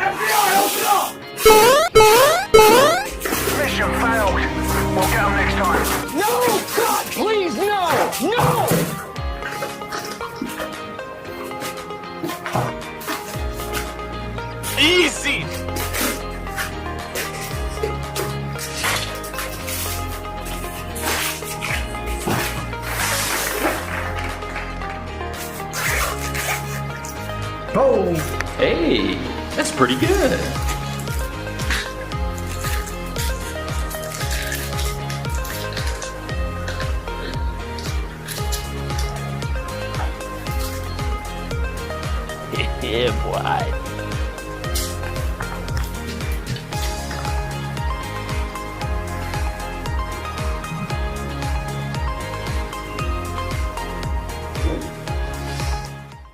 FBI, open up! Mission failed. We'll get them next time. No! God, please, no! No! Easy! Oh! Hey, that's pretty good. Yeah, boy.